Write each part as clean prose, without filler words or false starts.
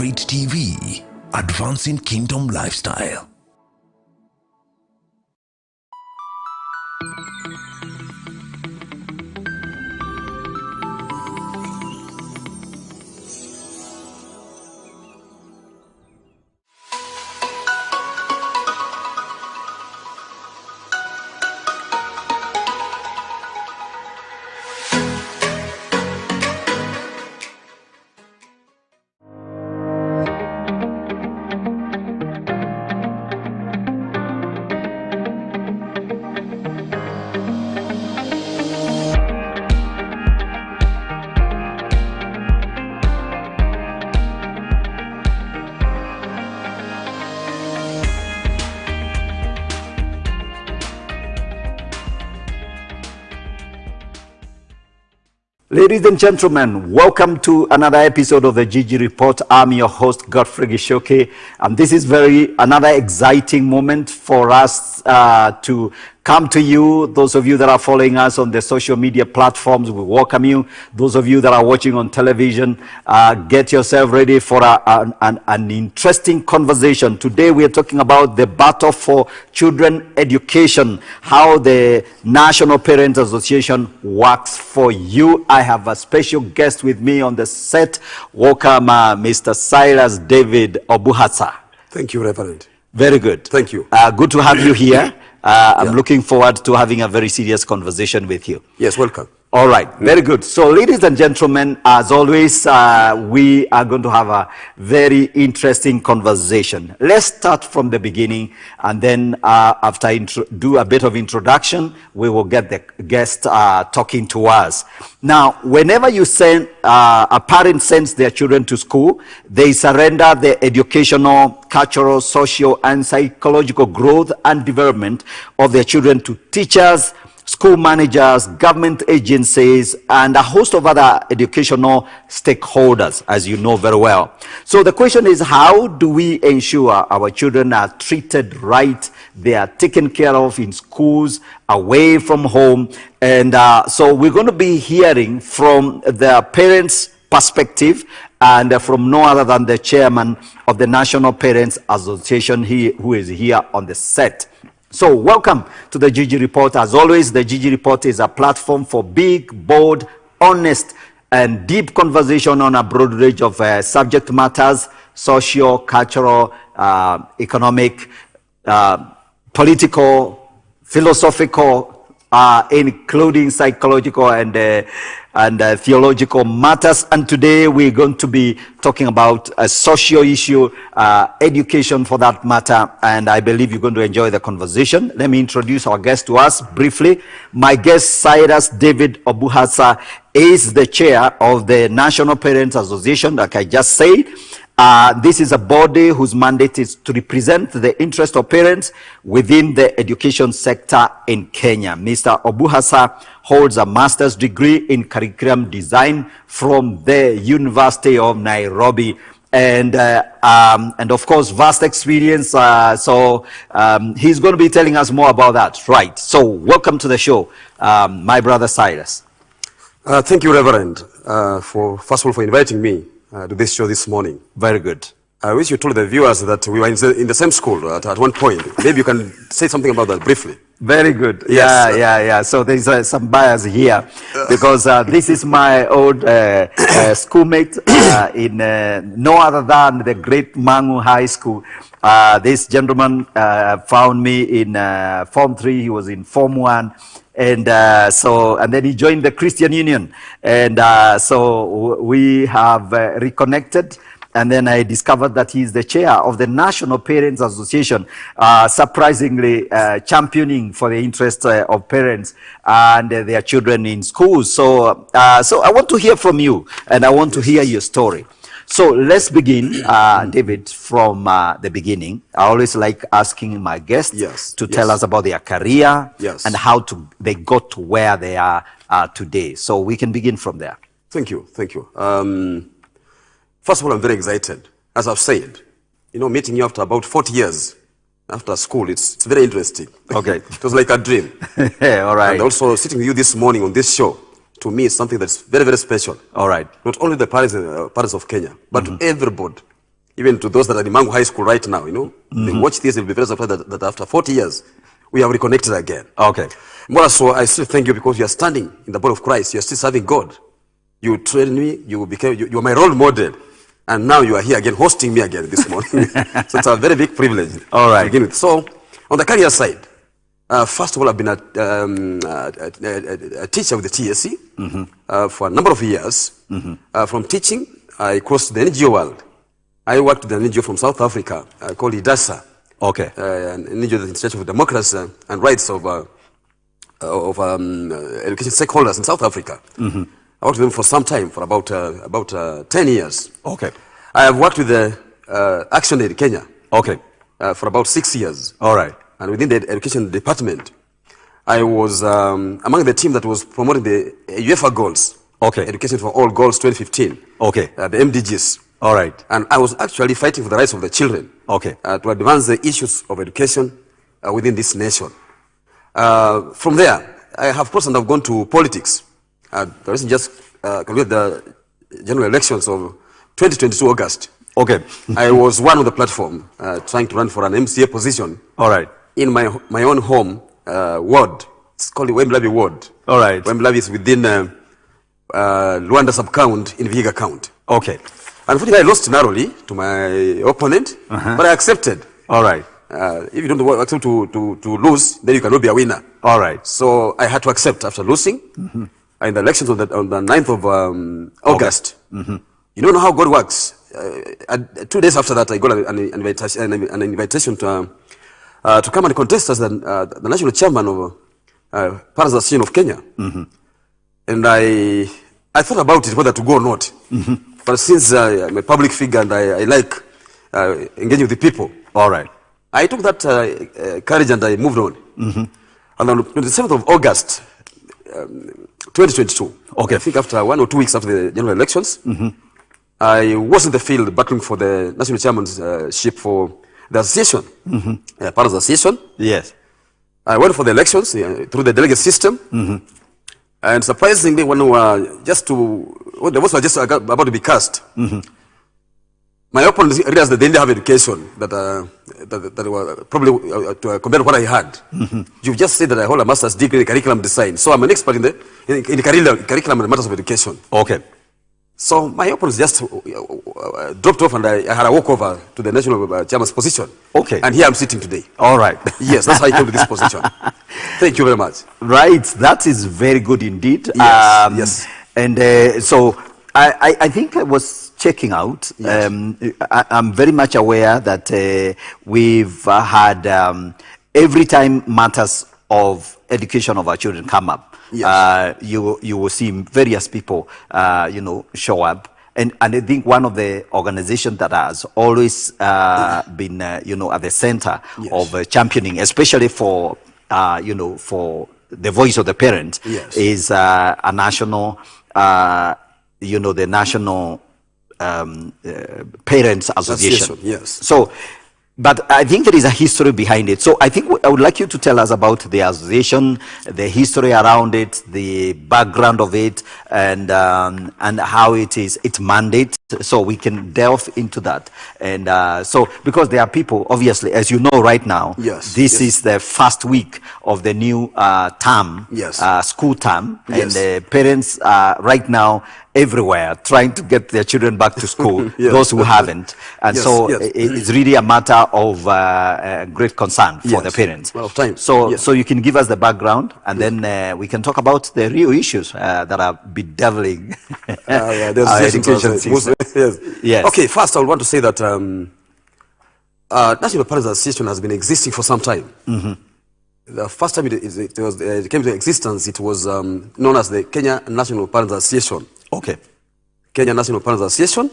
Great TV, advancing kingdom lifestyle. Ladies and gentlemen, welcome to another episode of the Gigi Report. I'm your host, Godfrey Gichuki, and this is another exciting moment for us to come to you. Those of you that are following us on the social media platforms, we welcome you. Those of you that are watching on television, get yourself ready for an interesting conversation. Today we are talking about the battle for children education, how the National Parents Association works for you. I have a special guest with me on the set. Welcome, Mr. Silas David Obuhatsa. Thank you, Reverend. Very good. Thank you. Good to have you here. I'm looking forward to having a very serious conversation with you. Yes, welcome. All right, very good. So, ladies and gentlemen, as always, we are going to have a very interesting conversation. Let's start from the beginning, and then after do a bit of introduction, we will get the guest talking to us. Now, whenever you send a parent sends their children to school, they surrender the educational, cultural, social, and psychological growth and development of their children to teachers, school managers, government agencies, and a host of other educational stakeholders, as you know very well. So the question is, how do we ensure our children are treated right, they are taken care of in schools, away from home? And so we're going to be hearing from the parents' perspective, and from no other than the chairman of the National Parents Association, who is here on the set. So welcome to the Gigi Report. As always, the Gigi Report is a platform for big, bold, honest, and deep conversation on a broad range of subject matters: social, cultural, economic, political, philosophical, including psychological and theological matters. And today we're going to be talking about a social issue, education for that matter, and I believe you're going to enjoy the conversation. Let me introduce our guest to us briefly. My guest, Silas David Obuhatsa, is the chair of the National Parents Association, like I just said. This is a body whose mandate is to represent the interest of parents within the education sector in Kenya. Mr. Obuhatsa holds a master's degree in curriculum design from the University of Nairobi, and of course vast experience. So he's going to be telling us more about that. Right. So welcome to the show, my brother Silas. Thank you, Reverend, first of all for inviting me to this show this morning. Very good. I wish you told the viewers that we were in the same school at one point. Maybe you can say something about that briefly. Very good. Yes. Yeah. So there's some bias here because this is my old schoolmate in no other than the great Mangu High School. This gentleman found me in Form 3. He was in Form 1. And then he joined the Christian Union. And so we have reconnected. And then I discovered that he's the chair of the National Parents Association, surprisingly championing for the interest of parents and their children in schools. So I want to hear from you, and I want to hear your story. So let's begin, David, from the beginning. I always like asking my guests to tell us about their career and how they got to where they are today. So we can begin from there. Thank you. First of all, I'm very excited. As I've said, meeting you after about 40 years after school, it's very interesting. Okay. It was like a dream. All right. And also sitting with you this morning on this show, to me, is something that's very, very special. All right. Not only the parents of Kenya, but to everybody even to those that are in Mangu High School right now, you know, they watch this, they'll be very surprised that after 40 years, we have reconnected again. Okay. More so, I still thank you because you are standing in the body of Christ. You are still serving God. You trained me, you are my role model. And now you are here again, hosting me again this morning. So it's a very big privilege. All right. To begin with. So, on the career side, first of all, I've been a teacher with the TSC for a number of years. From teaching, I crossed the NGO world. I worked with an NGO from South Africa called IDASA. Okay. An NGO that is in search of democracy and rights of education stakeholders in South Africa. I worked with them for some time, for about 10 years. Okay. I have worked with the Action Aid Kenya. Okay. For about 6 years. All right. And within the education department, I was among the team that was promoting the UEFA goals. Okay. Education for All Goals 2015. Okay. The MDGs. All right. And I was actually fighting for the rights of the children. Okay. To advance the issues of education within this nation. From there, I have crossed and I've gone to politics. The recent just concluded the general elections of 2022 August. Okay. I was one of the platform trying to run for an MCA position. All right. In my own home ward. It's called the Wemblabi ward. All right. Wemblabi is within Luanda sub-count in Vihiga count. Okay. Unfortunately, I lost narrowly to my opponent, but I accepted. All right. If you don't accept to lose, then you cannot be a winner. All right. So I had to accept after losing. In the elections on the 9th of August. You don't know how God works. 2 days after that, I got an invitation to come and contest as the national chairman of Parents Association of Kenya. And I thought about it, whether to go or not. But since I'm a public figure and I like engaging with the people, all right, I took that courage and I moved on. And on the 27th of August, 2022. Okay. I think after 1 or 2 weeks after the general elections, I was in the field battling for the national chairmanship for the association, Parents Association. Yes. I went for the elections through the delegate system. And surprisingly, when the votes were just about to be cast, my opponents realized that they didn't have education that were probably compared to what I had. You've just said that I hold a master's degree in curriculum design, so I'm an expert in curriculum and matters of education. Okay. So my opponents just dropped off, and I had a walkover to the national chairman's position. Okay. And here I'm sitting today. All right. Yes, that's how I came to this position. Thank you very much. Right. That is very good indeed. Yes. Yes. And so I think I was checking out. Yes. I'm very much aware that we've had every time matters of education of our children come up. Yes. You will see various people, show up. And I think one of the organizations that has always been, at the center of championing, especially for, for the voice of the parent, is a national, the National Parents Association. Yes. So, but I think there is a history behind it. So I think I would like you to tell us about the association, the history around it, the background of it, and how it is, its mandate, so we can delve into that. And so, because there are people, obviously, as you know right now, this is the first week of the new term, school term, and the parents are right now everywhere trying to get their children back to school, those who haven't. And so it's really a matter of great concern for the parents. Well, time. So you can give us the background, and then we can talk about the real issues that are bedeviling our education system. Yes. Okay, first I want to say that National Parents Association has been existing for some time. The first time it came to existence, it was known as the Kenya National Parents Association. Okay. Kenya National Parents Association,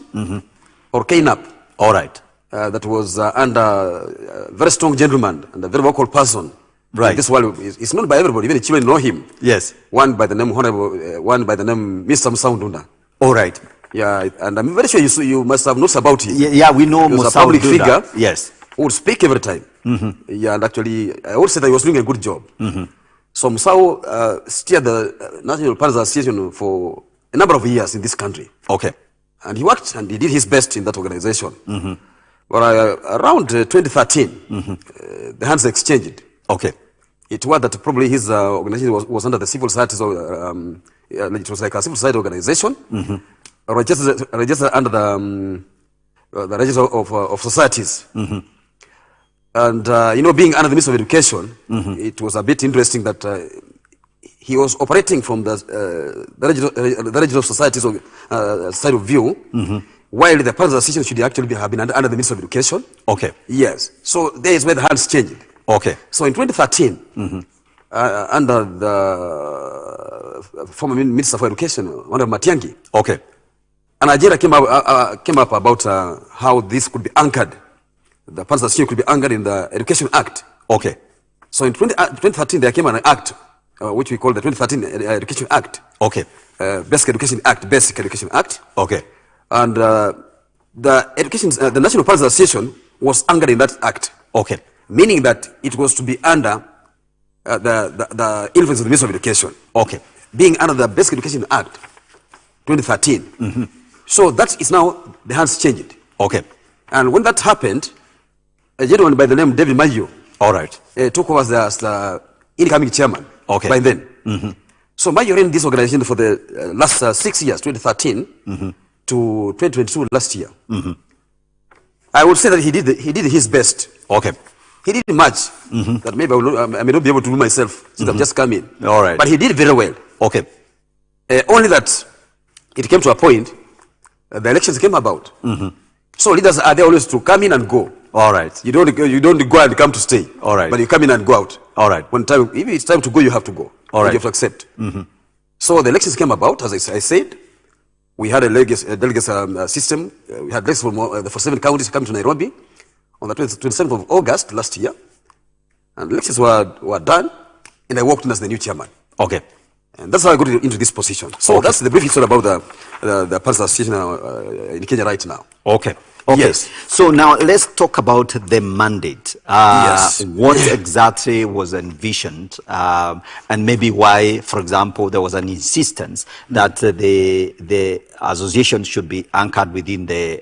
or KNAP. All right. That was under a very strong gentleman and a very vocal person. Right. This world is known by everybody, even the children know him. Yes. One by the name Mr. Musaundunda. All right. Yeah, and I'm very sure you must have noticed about him. Yeah, we know Musaundunda. He was a public figure. Yes. Who would speak every time. Yeah, and actually, I would say that he was doing a good job. So Musau steered the National Parents Association for a number of years in this country. Okay. And he worked and he did his best in that organization. Well, around 2013, the hands exchanged. Okay. It was that probably his organization was under the civil society, so it was like a civil society organization, registered under the register of societies. And, being under the Ministry of Education, it was a bit interesting that he was operating from the register of societies side of view, while the Parents Association should actually have been under the Ministry of Education. Okay. Yes. So there is where the hands changed. Okay. So in 2013, under the former Minister for Education, under Matiang'i, okay, an idea came up about how this could be anchored. The Parents Association could be anchored in the Education Act. Okay. So in 2013, there came an act, which we call the 2013 Education Act. Okay. Basic Education Act. Okay. And the National Parents Association was anchored in that act. Okay. Meaning that it was to be under the influence of the Ministry of Education. Okay. Being under the Basic Education Act, 2013. So that is now, the hands changed. Okay. And when that happened, a gentleman by the name David Mayo, all right, took over as the incoming chairman. Okay. By then. So Mayo ran this organization for the last 6 years, 2013 to 2022 last year. I would say that he did his best. Okay. He did much that maybe I may not be able to do myself since I've just come in. All right. But he did very well. Okay. Only that it came to a point, the elections came about. So leaders are there always to come in and go. All right. You don't go and come to stay. All right. But you come in and go out. All right. If it's time to go, you have to go. All right. You have to accept. So the elections came about, as I said. We had a delegate system. We had delegates from the 7 counties coming to Nairobi on the 27th of August last year. And the elections were done, and I walked in as the new chairman. Okay. And that's how I got into this position. So that's the brief history about the Parents Association in Kenya right now. Okay. Okay. Yes. So now let's talk about the mandate. Yes. What exactly was envisioned, and maybe why, for example, there was an insistence that the association should be anchored within the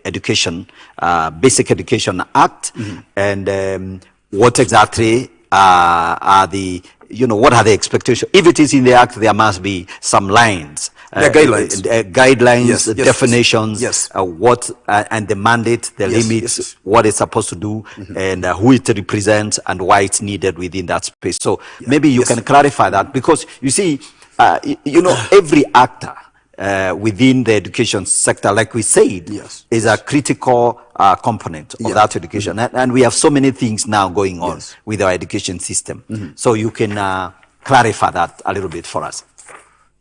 Basic Education Act, and what exactly are the what are the expectations? If it is in the act, there must be some lines. Guidelines. Yes, definitions, yes. What and the mandate, the limits, what it's supposed to do, and who it represents, and why it's needed within that space. So maybe you can clarify that, because you see, every actor within the education sector, like we said, is a critical component of that education, and we have so many things now going on with our education system. So you can clarify that a little bit for us.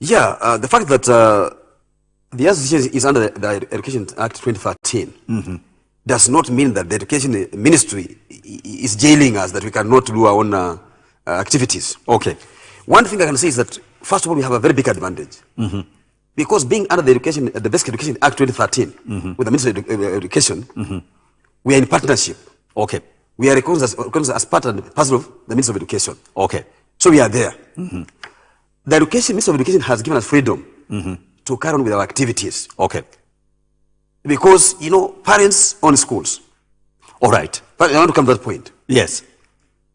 Yeah, the fact that the association is under the Education Act 2013 does not mean that the Education Ministry is jailing us, that we cannot do our own activities. Okay. One thing I can say is that, first of all, we have a very big advantage. Because being under the Basic Education Act 2013 with the Ministry of Education, we are in partnership. Okay. We are recognized as part and parcel of the Ministry of Education. Okay. So we are there. The Ministry of Education has given us freedom to carry on with our activities. Okay. Because, parents own schools. All right. But I want to come to that point. Yes.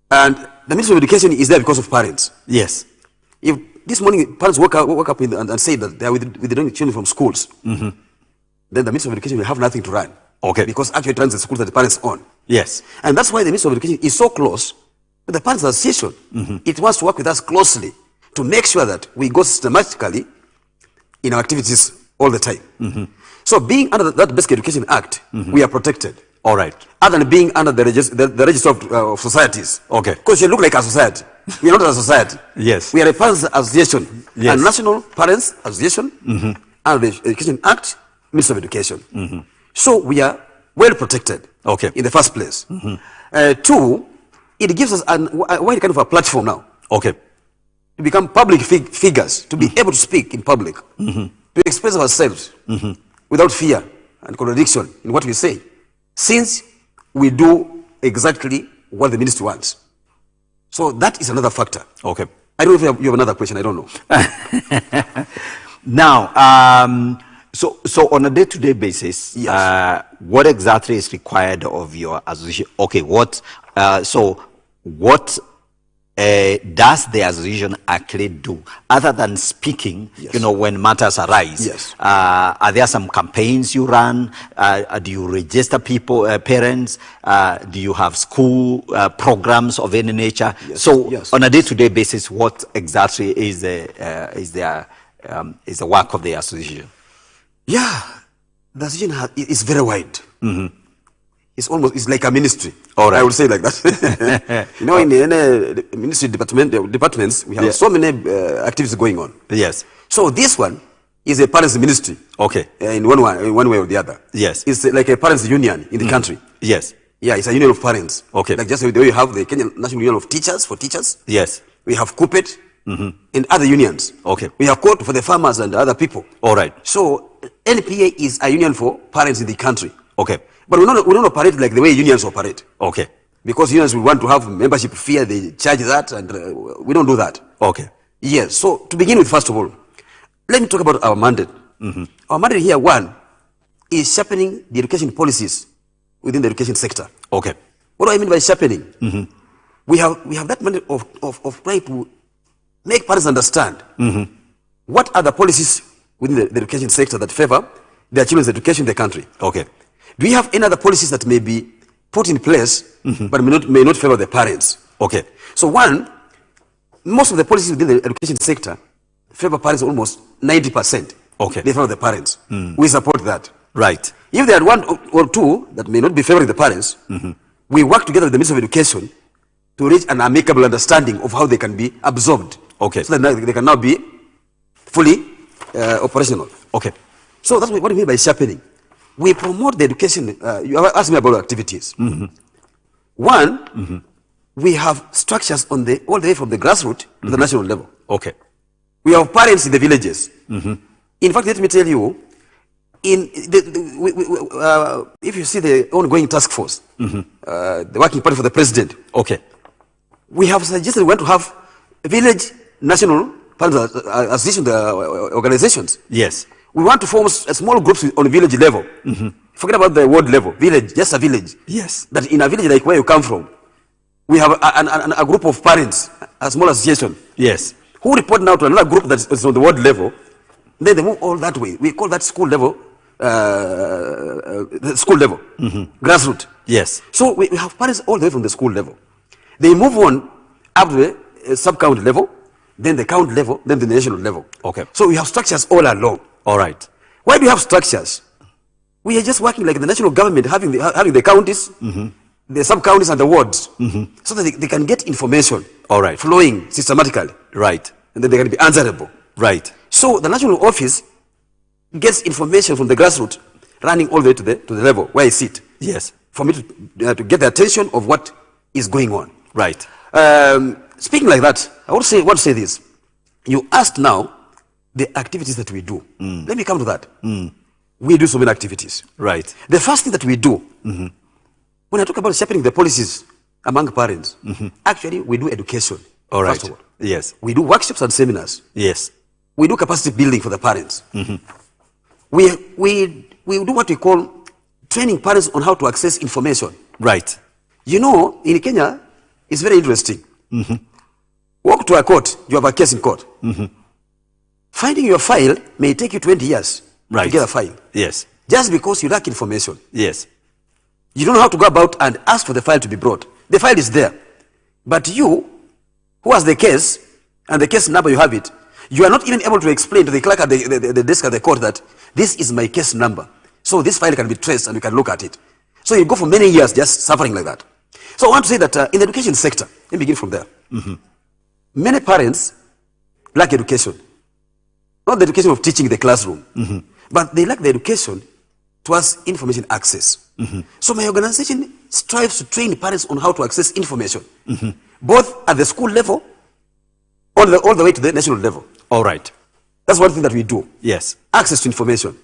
And the Ministry of Education is there because of parents. Yes. If this morning parents woke up and say that they are withdrawing children from schools, then the Ministry of Education will have nothing to run. Okay. Because actually it runs the schools that the parents own. Yes. And that's why the Ministry of Education is so close with the Parents Association. It wants to work with us closely to make sure that we go systematically in our activities all the time. So being under that Basic Education Act, we are protected. All right. Other than being under the register of societies. Okay. Because you look like a society. We are not a society. Yes. We are a Parents Association. Yes. A National Parents Association under the Education Act, Ministry of Education. So we are well protected. Okay. In the first place. Two, it gives us a wide kind of a platform now. Okay. To become public figures, to be able to speak in public, to express ourselves without fear and contradiction in what we say, since we do exactly what the ministry wants. So that is another factor. Okay. I don't know if you have another question. I don't know. Now, So on a day-to-day basis, Yes. what exactly is required of your association? Okay, what does the association actually do other than speaking? Yes. You know, when matters arise. Yes. Are there some campaigns you run? Do you register people, parents? Do you have school programs of any nature? Yes. So Yes. on a day-to-day basis, what exactly is the work of the association? Yeah, the association is very wide. It's like a ministry. All right. I would say like that. You know, in any ministry departments, we have so many activities going on. Yes. So this one is a parents' ministry. Okay. In one way or the other. Yes. It's like a parents' union in the country. Yes. Yeah, it's a union of parents. Okay. Like just the way you have the Kenyan National Union of Teachers for teachers. Yes. We have CUPET and other unions. Okay. We have court for the farmers and other people. All right. So NPA is a union for parents in the country. Okay. But we don't operate like the way unions operate. Okay. Because unions will want to have membership fee, they charge that, and we don't do that. Okay. Yes. So to begin with, first of all, let me talk about our mandate. Our mandate here, one, is sharpening the education policies within the education sector. Okay. What do I mean by sharpening? We have that mandate of trying to make parents understand what are the policies within the education sector that favor their children's education in the country. Okay. Do we have any other policies that may be put in place but may not favor the parents? Okay. So one, most of the policies within the education sector favor parents almost 90%. Okay. They favor the parents. We support that. Right. If there are one or two that may not be favoring the parents, we work together with the Ministry of Education to reach an amicable understanding of how they can be absorbed. Okay. So that they can now be fully operational. Okay. So that's what I mean by sharpening. We promote the education. You asked me about activities. One, we have structures all the way from the grassroots to the national level. Okay. We have parents in the villages. In fact, let me tell you, if you see the ongoing task force, the working party for the president, okay, we have suggested we want to have village national parents association organizations. Yes. We want to form small groups on village level. Forget about the ward level. Village, just a village. Yes. That in a village like where you come from, we have a group of parents, a small association. Yes. Who report now to another group that is on the ward level. Then they move all that way. We call that school level, grassroots. Yes. So we have parents all the way from the school level. They move on up to the sub-county level, then the county level, then the national level. Okay. So we have structures all along. All right. Why do we have structures? We are just working like the national government, having the counties, the sub-counties and the wards, so that they can get information. All right. Flowing systematically. Right. And then they can be answerable. Right. So the national office gets information from the grassroots, running all the way to the level where I sit. Yes. For me to get the attention of what is going on. Right. Speaking like that, I want to say this. You asked now the activities that we do. Let me come to that. We do so many activities. Right. The first thing that we do, when I talk about sharpening the policies among parents, actually we do education. All right. First of all. Yes. We do workshops and seminars. Yes. We do capacity building for the parents. We do what we call training parents on how to access information. Right. You know, in Kenya, it's very interesting. Walk to a court, you have a case in court. Finding your file may take you 20 years to get a file. Yes. Just because you lack information. Yes. You don't know how to go about and ask for the file to be brought. The file is there. But you, who has the case, and the case number you have it, you are not even able to explain to the clerk at the desk at the court that this is my case number. So this file can be traced and you can look at it. So you go for many years just suffering like that. So I want to say that in the education sector, let me begin from there. Many parents lack education. Not the education of teaching in the classroom, but they lack the education towards information access. So my organization strives to train parents on how to access information, both at the school level, all the way to the national level. All right. That's one thing that we do. Yes. Access to information.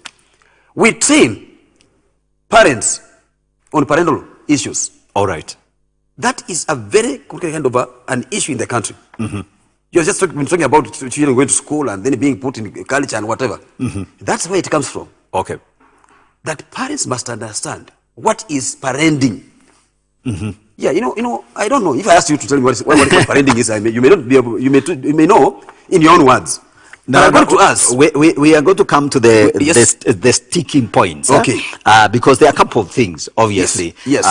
We train parents on parental issues. All right. That is a very kind of an issue in the country. You're just been talking about children going to school and then being put in college and whatever. That's where it comes from. Okay. That parents must understand what is parenting. Yeah, I don't know. If I ask you to tell me what parenting is, you may not be able, you may know in your own words. Now, to us, we are going to come to the sticking points. Okay. Because there are a couple of things, obviously. Yes.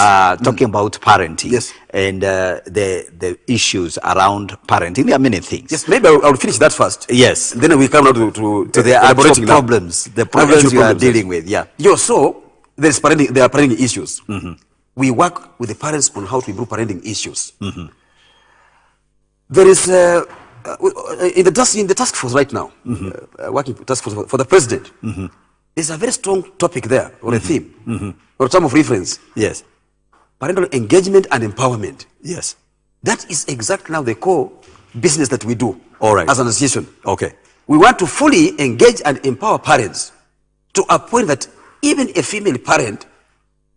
Talking about parenting. Yes. And the issues around parenting. There are many things. Yes, maybe I'll finish that first. Yes. Then we come now to the actual problems. The problems you are dealing with. Yeah. So there are parenting issues. We work with the parents on how to improve parenting issues. There is in the task force right now, working task force for the president. There's a very strong topic there, or a theme, or a term of reference. Yes. Parental engagement and empowerment. Yes. That is exactly now the core business that we do. All right. As an association. Okay. We want to fully engage and empower parents to a point that even a female parent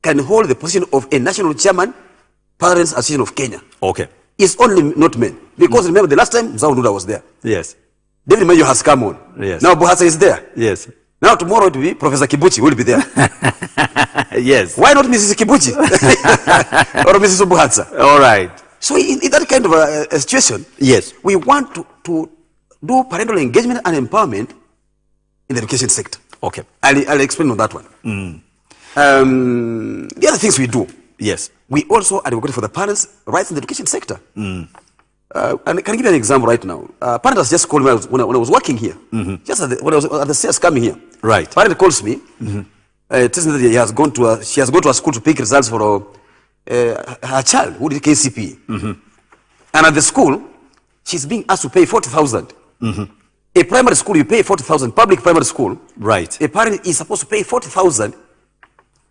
can hold the position of a national chairman, Parents Association of Kenya. Okay. It's only not men. Because remember, the last time Zawunuda was there. Yes. David Mayo has come on. Yes. Now Obuhatsa is there. Yes. Now tomorrow it will be Professor Kibuchi will be there. Yes. Why not Mrs. Kibuchi? Or Mrs. Obuhatsa? All right. So in that kind of a situation, yes, we want to do parental engagement and empowerment in the education sector. Okay. I'll explain on that one. The other things we do. Yes. We also advocate for the parents' rights in the education sector. And can I give you an example right now? Parent has just called me when I was working here. Just when I was at the stairs coming here. Right. Parent calls me. Tells me that she has gone to a school to pick results for her child who did KCP. And at the school, she's being asked to pay 40,000. A primary school, you pay 40,000. Public primary school. Right. A parent is supposed to pay 40,000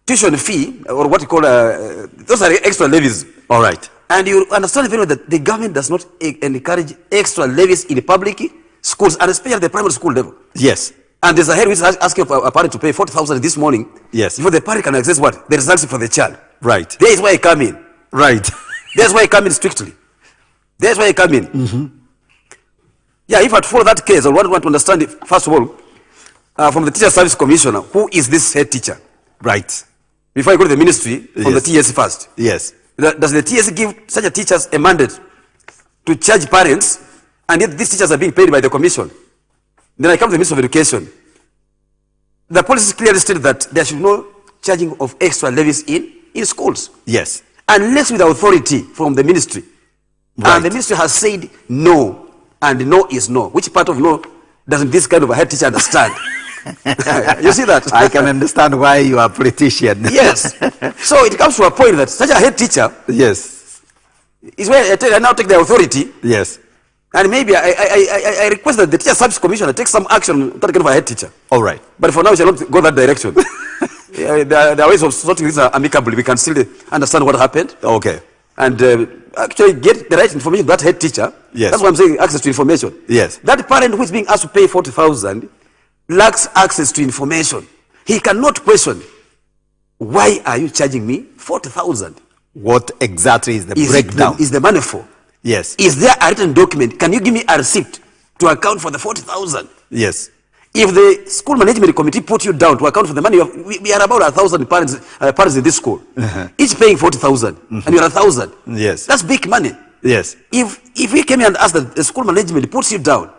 tuition fee, or what you call those are extra levies. All right. And you understand very well that the government does not encourage extra levies in the public schools, and especially at the primary school level. Yes. And there's a head which is asking a parent to pay 40,000 this morning. Yes. Before the parent can access what? The results for the child. Right. There is why I come in. Right. There's why I come in strictly. There's why I come in. Yeah, if I follow that case, I want to understand it, first of all, from the Teacher Service Commissioner, who is this head teacher? Right. Before I go to the ministry, from the TS first. Yes. Does the TS give such a teachers a mandate to charge parents, and yet these teachers are being paid by the commission? Then I come to the Ministry of Education. The policy clearly stated that there should be no charging of extra levies in schools. Yes. Unless with authority from the ministry. Right. And the ministry has said no, and no is no. Which part of no doesn't this kind of a head teacher understand? You see that? I can understand why you are a politician. Yes. So it comes to a point that such a head teacher yes, is where I now take the authority. Yes. And maybe I request that the Teacher Service Commissioner take some action on that kind of a head teacher. All right. But for now, we shall not go that direction. There are ways of sorting this amicably. We can still understand what happened. Okay. And actually get the right information to that head teacher. Yes. That's what I'm saying, access to information. Yes. That parent who is being asked to pay 40,000 lacks access to information. He cannot question, why are you charging me 40,000? What exactly is the breakdown? Is the money for? Yes. Is there a written document? Can you give me a receipt to account for the 40,000? Yes. If the school management committee put you down to account for the money, we are about 1,000 parents in this school. Each paying 40,000, and you're 1,000. Yes. That's big money. Yes. If we came here and asked that the school management puts you down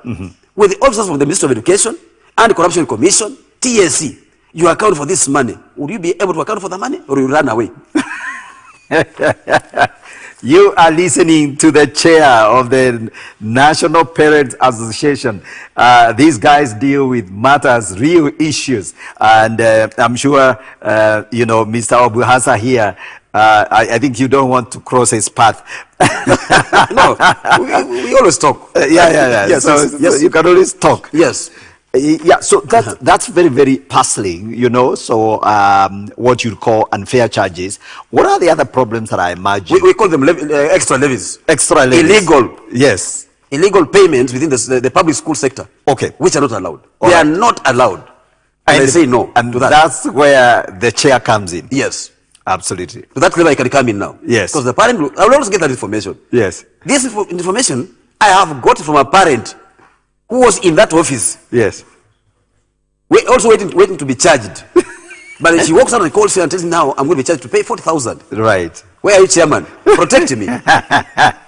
with the officers from the Ministry of Education and Corruption Commission, TSC, you account for this money, would you be able to account for the money, or you run away? You are listening to the chair of the National Parents Association. These guys deal with matters, real issues. And I'm sure, Mr. Obuhatsa here, I think you don't want to cross his path. No, we always talk. Yeah. Yes, so you can always talk. Yes. Yeah, so that's very, very puzzling, so what you call unfair charges. What are the other problems that I imagine? We call them extra levies. Extra levies. Illegal. Yes. Illegal payments within the public school sector. Okay. Which are not allowed. All they right. are not allowed. And I say no and to that. That's where the chair comes in. Yes. Absolutely. To that level I can come in now. Yes. Because the parent, I will always get that information. Yes. This information I have got from a parent who was in that office. Yes. We're also waiting to be charged. But she walks out and calls you and tells me, now I'm going to be charged to pay 40,000. Right. Where are you, chairman? Protect me.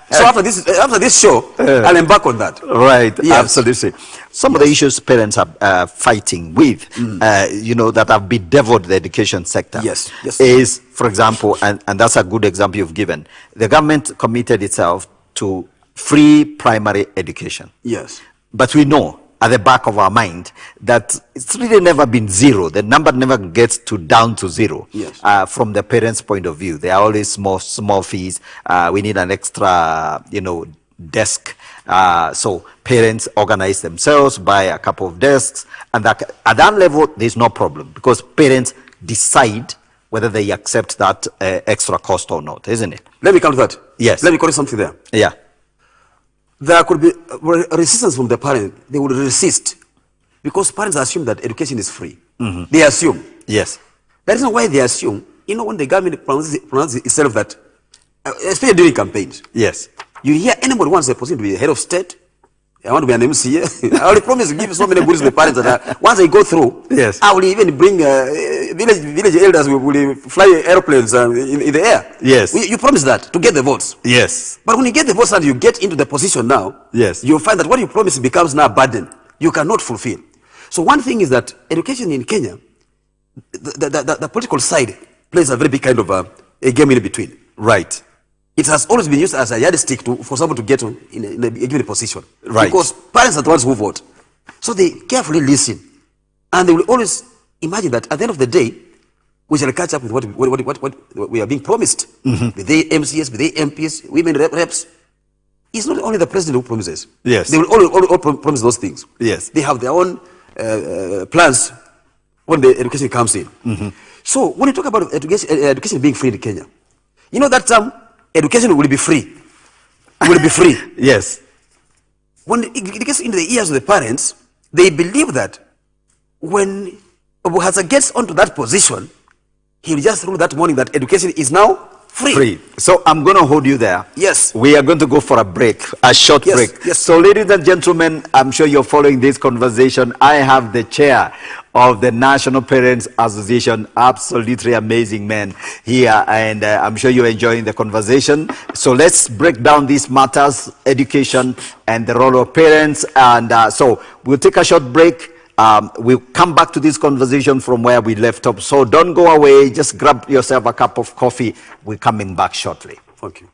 So after this show, I'll embark on that. Right, yes. Absolutely. Some of the issues parents are fighting with, that have bedeviled the education sector. Yes. Is, for example, and that's a good example you've given, the government committed itself to free primary education. Yes. But we know at the back of our mind that it's really never been zero. The number never gets down to zero. Yes. From the parents' point of view, there are always small fees. We need an extra, desk. So parents organize themselves, buy a couple of desks, and at that level, there's no problem because parents decide whether they accept that extra cost or not, isn't it? Let me come to that. Yes. Let me correct something there. Yeah. There could be resistance from the parent. They would resist because parents assume that education is free. They assume. Yes. The reason why they assume, when the government pronounces itself that, especially during campaigns. Yes. You hear anybody wants a position to be head of state. I want to be an MC. I already promised to give so many goodies to the parents that once I go through, yes, I will even bring village elders will fly airplanes in the air. Yes. You promise that to get the votes. Yes. But when you get the votes and you get into the position now, yes, you find that what you promised becomes now a burden. You cannot fulfill. So one thing is that education in Kenya, the political side plays a very big kind of a game in between. Right. It has always been used as a yardstick for someone to get in a given position. Right. Because parents are the ones who vote. So they carefully listen. And they will always imagine that at the end of the day, we shall catch up with what we are being promised. With the MCS, with the MPs, women reps. It's not only the president who promises. Yes. They will all promise those things. Yes. They have their own plans when the education comes in. So when you talk about education being free in Kenya, you know that education will be free. Will be free. Yes. When it gets into the ears of the parents, they believe that when Obuhatsa gets onto that position, he'll just rule that morning that education is now free. So I'm going to hold you there. Yes. We are going to go for a break, a short break. Yes. So ladies and gentlemen, I'm sure you're following this conversation. I have the chair of the National Parents Association, absolutely amazing man here, and I'm sure you're enjoying the conversation. So let's break down these matters, education and the role of parents. And so we'll take a short break. We'll come back to this conversation from where we left off. So don't go away. Just grab yourself a cup of coffee. We're coming back shortly. Thank you.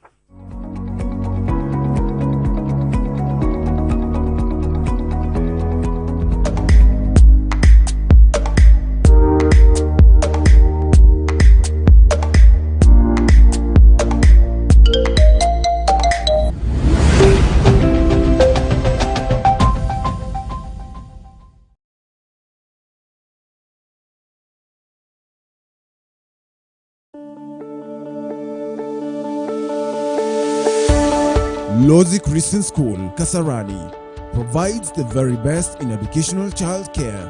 Lozi Christian School, Kasarani, provides the very best in educational childcare.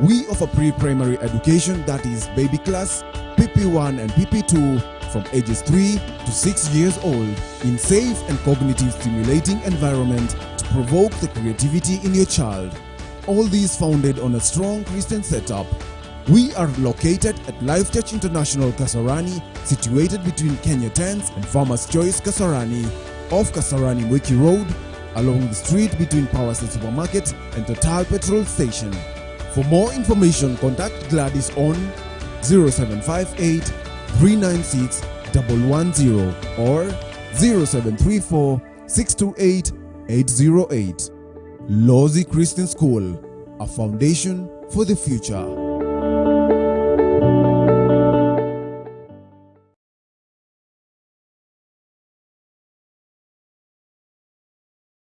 We offer pre-primary education, that is baby class, PP1 and PP2 from ages 3 to 6 years old in safe and cognitive stimulating environment to provoke the creativity in your child. All these founded on a strong Christian setup. We are located at Life Church International Kasarani, situated between Kenya Tents and Farmers Choice Kasarani, off Kasarani Mwiki Road, along the street between Powerset Supermarket and Total Petrol Station. For more information, contact Gladys on 0758 396 110 or 0734 628 808. Lozi Christian School, a foundation for the future.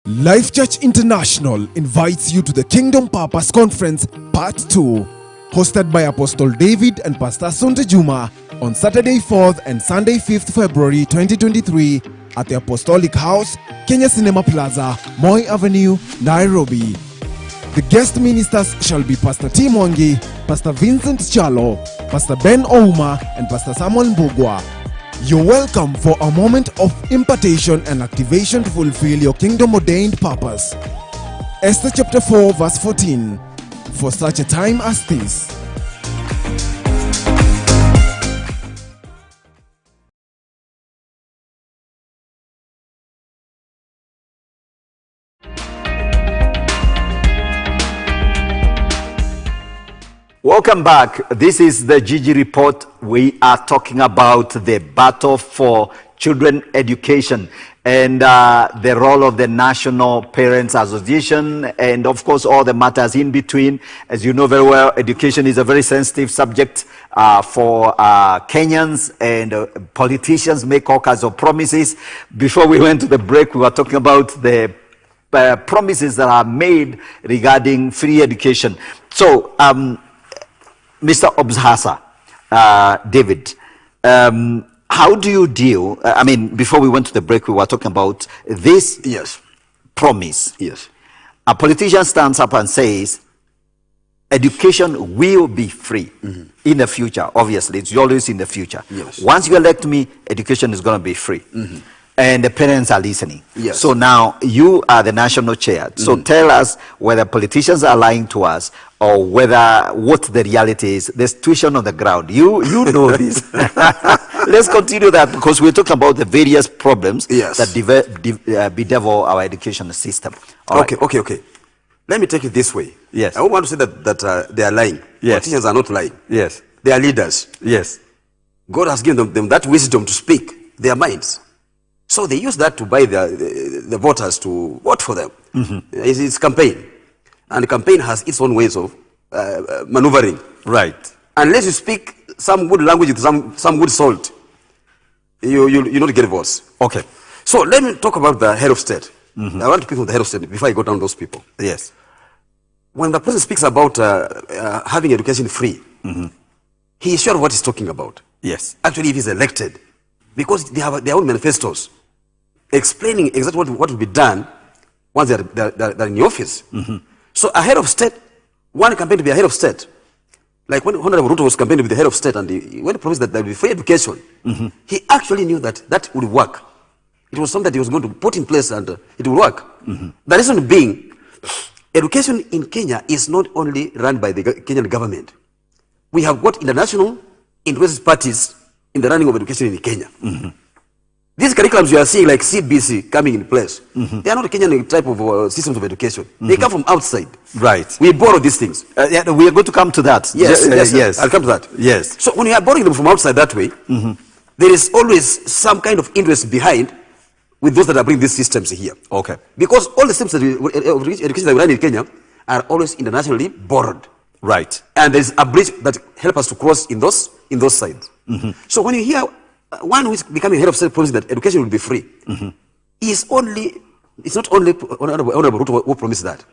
Life Church International invites you to the Kingdom Purpose Conference Part 2, hosted by Apostle David and Pastor Sunte Juma on Saturday 4th and Sunday 5th February 2023 at the Apostolic House, Kenya Cinema Plaza, Moi Avenue, Nairobi. The guest ministers shall be Pastor T. Mwangi, Pastor Vincent Chalo, Pastor Ben Ouma, and Pastor Samuel Mbugwa. You're welcome for a moment of impartation and activation to fulfill your kingdom-ordained purpose. Esther chapter 4 verse 14. for such a time as this. Welcome back. This is the Gigi Report. We are talking about the battle for children education and the role of the National Parents Association and, of course, all the matters in between. As you know very well, education is a very sensitive subject for Kenyans, and politicians make all kinds of promises. Before we went to the break, we were talking about the promises that are made regarding free education. So, Mr. Obuhatsa, David, how do you deal? I mean, before we went to the break, we were talking about this promise. Yes. A politician stands up and says, education will be free in the future. Obviously, it's always in the future. Yes. Once you elect me, education is going to be free. And the parents are listening. Yes. So now you are the national chair. So tell us whether politicians are lying to us or whether what the reality is, the situation on the ground. You know this. Let's continue that, because we're talking about the various problems that bedevil our education system. Okay. Let me take it this way. Yes. I don't want to say that they are lying. Yes. Politicians are not lying. Yes. They are leaders. Yes. God has given them that wisdom to speak their minds. So they use that to buy the voters to vote for them. It's campaign. And the campaign has its own ways of maneuvering. Right. Unless you speak some good language with some good salt, you not get votes. Okay. So let me talk about the head of state. I want to pick on the head of state before I go down those people. Yes. When the president speaks about having education free, he is sure of what he's talking about. Yes. Actually, if he's elected, because they have their own manifestos explaining exactly what will be done once they're in the office. So a head of state, one campaign to be a head of state, like when Honorable Ruto was campaigning to be the head of state and when he promised that there will be free education, he actually knew that would work. It was something that he was going to put in place and it will work. The reason being, education in Kenya is not only run by the Kenyan government. We have got international interest parties in the running of education in Kenya. These curriculums you are seeing, like CBC coming in place, they are not Kenyan type of systems of education. They come from outside. Right. We borrow these things. We are going to come to that. Yes. I'll come to that. Yes. So when you are borrowing them from outside that way, there is always some kind of interest behind with those that are bringing these systems here. Okay. Because all the systems of education that we run in Kenya are always internationally borrowed. Right. And there's a bridge that helps us to cross in those sides. So when you hear one who is becoming head of state promising that education will be free, it's not only Honorable Ruto who promised that.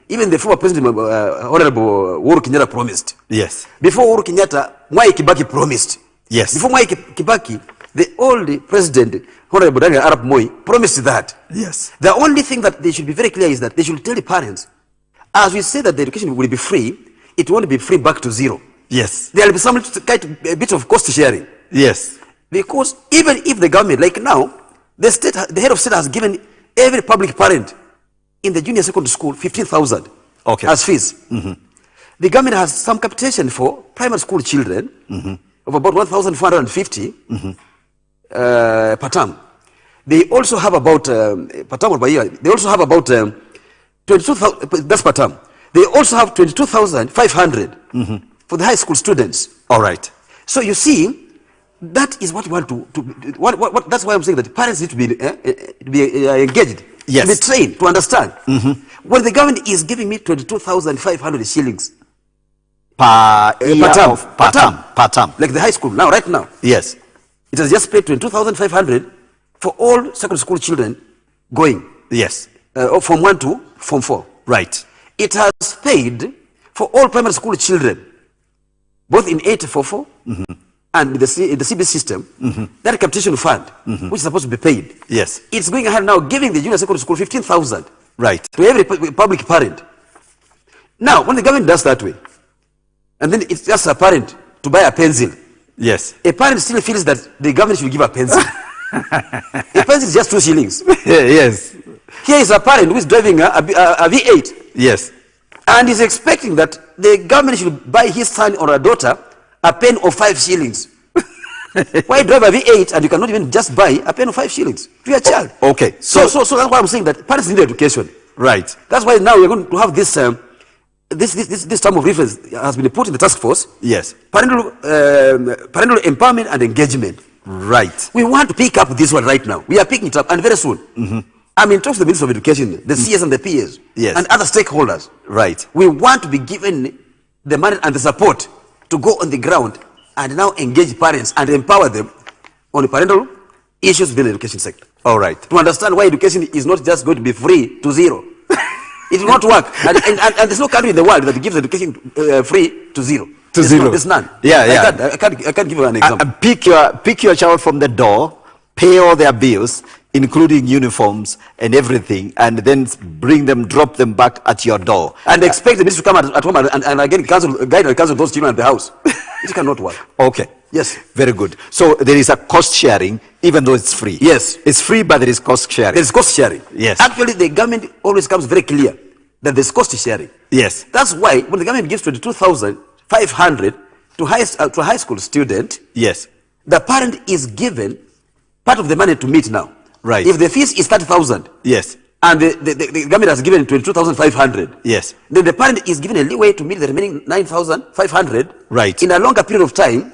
Even the former president, Honorable Uhuru Kenyatta, promised. Yes. Before Uhuru Kenyatta, Mwai Kibaki promised. Yes. Before Mwai Kibaki, the old president, Honorable Daniel Arap Moi, promised that. Yes. The only thing that they should be very clear is that they should tell the parents, as we say that the education will be free, it won't be free back to zero. Yes. There will be some kind of, a bit of cost sharing. Yes. Because even if the government, like now, the head of state has given every public parent in the junior secondary school 15,000 as fees. The government has some capitation for primary school children of about 1,450 per term. They also have about per term or per year. They also have about 22,000. That's per term. They also have 22,500 for the high school students. All right. So you see, that is what we want to that's why I'm saying that parents need to be engaged, yes, to be trained, to understand. When the government is giving me 22,500 shillings per term, like the high school now, right now. Yes. It has just paid 22,500 for all secondary school children going. Yes. From 1 to Form 4. Right. It has paid for all primary school children, both in 844 and the CB system, that capitation fund, which is supposed to be paid. Yes. It's going ahead now giving the junior secondary school 15,000. Right. To every public parent. Now, when the government does that way, and then it's just a parent to buy a pencil. Yes. A parent still feels that the government should give a pencil. A pencil is just 2 shillings. Yes. Here is a parent who is driving a V8. Yes. And he's expecting that the government should buy his son or a daughter a pen of 5 shillings. Why drive a V8 and you cannot even just buy a pen of 5 shillings to your child? Okay. So that's why I'm saying that parents need education. Right. That's why now we're going to have this this term of reference has been put in the task force. Yes. Parental empowerment and engagement. Right. We want to pick up this one right now. We are picking it up, and very soon. I'm in talks with the Minister of Education, the CS and the PS, and other stakeholders. Right. We want to be given the money and the support to go on the ground and now engage parents and empower them on the parental issues within the education sector. All right. To understand why education is not just going to be free to zero. It will not work. And there's no country in the world that gives education free to zero. There's none. I can't give you an example. Pick your child from the door, pay all their bills, including uniforms and everything, and then drop them back at your door. And expect the minister to come at home and again guide and counsel those children at the house. It cannot work. Okay. Yes. Very good. So there is a cost sharing, even though it's free. Yes. It's free, but there is cost sharing. There's cost sharing. Yes. Actually, the government always comes very clear that there's cost sharing. Yes. That's why when the government gives 22,500 to a high school student, yes, the parent is given part of the money to meet now. Right. If the fees is 30,000, yes, and the government has given 22,500, yes, then the parent is given a leeway to meet the remaining 9,500. Right. In a longer period of time,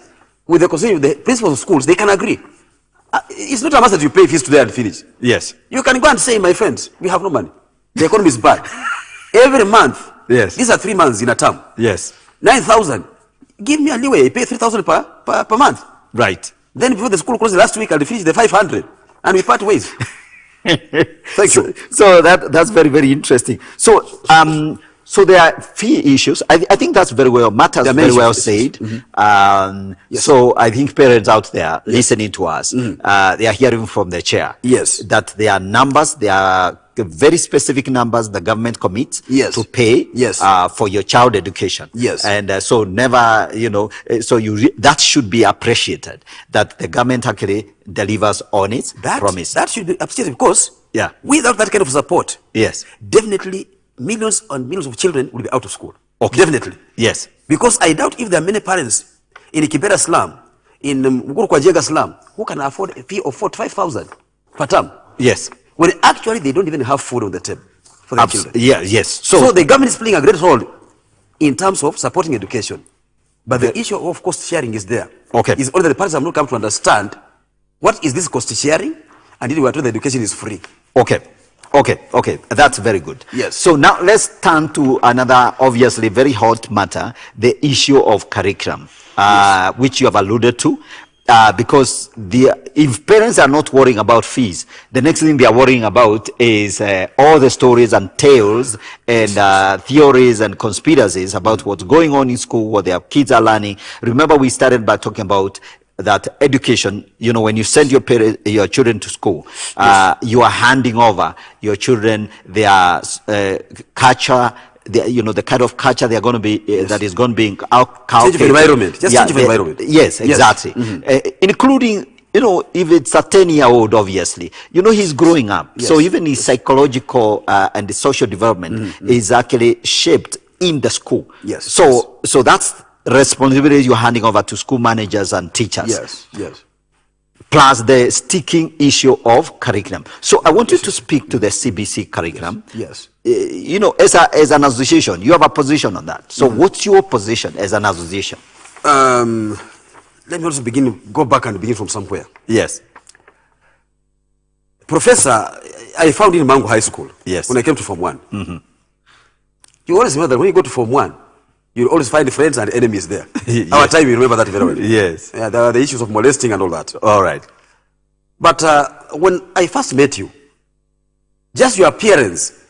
with the consultation with the principals of schools, they can agree. It's not a must that you pay fees today and finish. Yes. You can go and say, my friends, we have no money. The economy is bad. Every month, yes, these are 3 months in a term. Yes. 9,000. Give me a leeway. Pay 3,000 per month. Right. Then before the school closes last week, I'll finish the 500, and we part ways. Thank you. So that's very, very interesting. So there are fee issues. I think that's very well very well said. Yes. So I think parents out there listening to us, they are hearing from the chair. Yes. That there are numbers. There are very specific numbers the government commits to pay for your child education. Yes. And so never, so that should be appreciated, that the government actually delivers on its promise. That should be appreciated because without that kind of support, definitely millions and millions of children will be out of school. Okay. Definitely. Yes. Because I doubt if there are many parents in Kibera slum, in Muguru slum, who can afford a fee of 45,000 per term. Yes. When actually they don't even have food on the table for their children. Yes. So the government is playing a great role in terms of supporting education. But the issue of cost sharing is there. Okay. Is only the parents have not come to understand what is this cost sharing, and then we are told the education is free. Okay. That's very good. Yes. So now let's turn to another obviously very hot matter, the issue of curriculum, which you have alluded to. Because if parents are not worrying about fees, the next thing they are worrying about is all the stories and tales and theories and conspiracies about what's going on in school, what their kids are learning. Remember, we started by talking about that education, when you send your children to school, you are handing over your children their culture, the kind of culture they are going to be, that is going to be change of environment. Just change of environment. Yes, exactly. Including, if it's a 10-year-old, obviously, he's growing up. Yes. So even his psychological and the social development is actually shaped in the school. Yes. So that's responsibility you're handing over to school managers and teachers. Yes. Plus the sticking issue of curriculum. So I want you to speak to the CBC curriculum. Yes. As an association, you have a position on that. So what's your position as an association? Let me also go back and begin from somewhere. Yes. Professor, I found in Mango High School. Yes. When I came to Form 1. You always remember that when you go to Form 1, you always find friends and enemies there. Yes. Our time, you remember that very well. Yes. There are the issues of molesting and all that. All right. But when I first met you, just your appearance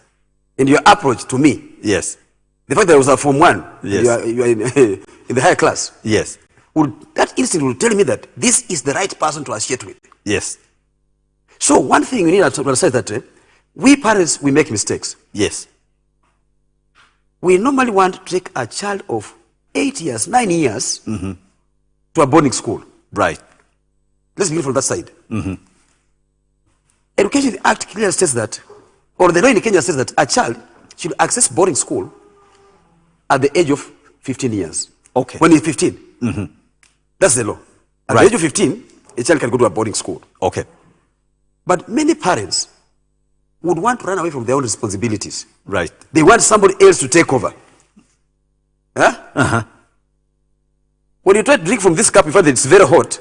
and your approach to me. Yes. The fact that I was a Form 1. Yes. You are in the higher class. Yes. That instinct will tell me that this is the right person to associate with. Yes. So one thing we need to understand that we parents, we make mistakes. Yes. We normally want to take a child of 8 years, 9 years to a boarding school. Right. Let's begin from that side. Education Act clearly states that, or the law in Kenya says that a child should access boarding school at the age of 15 years. Okay. When he's 15. That's the law. At the age of 15, a child can go to a boarding school. Okay. But many parents would want to run away from their own responsibilities. Right. They want somebody else to take over. Huh? When you try to drink from this cup, you find that it's very hot.